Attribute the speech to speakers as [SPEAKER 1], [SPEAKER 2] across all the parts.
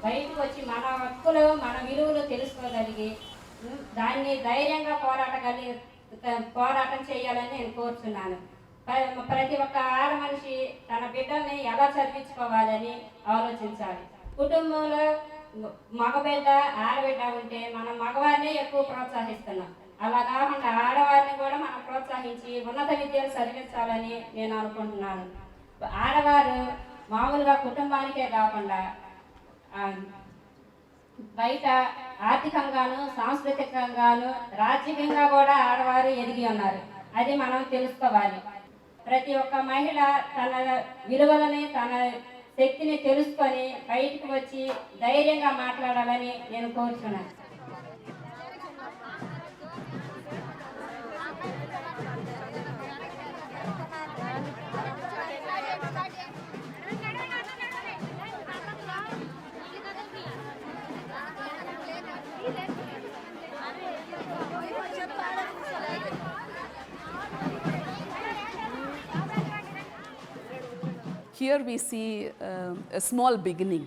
[SPEAKER 1] బయటకు వచ్చి మన హక్కులు మన విలువలు తెలుసుకోగలిగి దాన్ని ధైర్యంగా పోరాటం చేయాలని నేను కోరుతున్నాను. ప్రతి ఒక్క ఆడ మనిషి తన బిడ్డల్ని ఎలా చదివించుకోవాలని ఆలోచించాలి. కుటుంబంలో మగబిడ్డ ఆడబిడ్డ ఉంటే మనం మగవారినే ఎక్కువ ప్రోత్సహిస్తున్నాం. అలా కాకుండా ఆడవారిని కూడా మనం ప్రోత్సహించి ఉన్నత విద్యను చదివించాలని నేను అనుకుంటున్నాను. ఆడవారు మామూలుగా కుటుంబానికే కాకుండా బయట ఆర్థికంగాను సాంస్కృతికంగాను రాజకీయంగా కూడా ఆడవారు ఎదిగి ఉన్నారు. అది మనం తెలుసుకోవాలి. ప్రతి ఒక్క మహిళ తన విలువలని తన శక్తిని తెలుసుకొని బయటకు వచ్చి ధైర్యంగా మాట్లాడాలని నేను కోరుతున్నాను.
[SPEAKER 2] Here we see a small beginning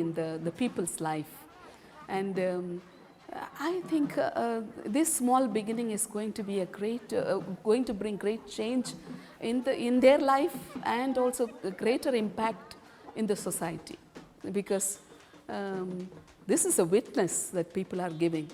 [SPEAKER 2] in the people's life. And I think this small beginning is going to be going to bring great change in their life and also a greater impact in the society. Because this is a witness that people are giving.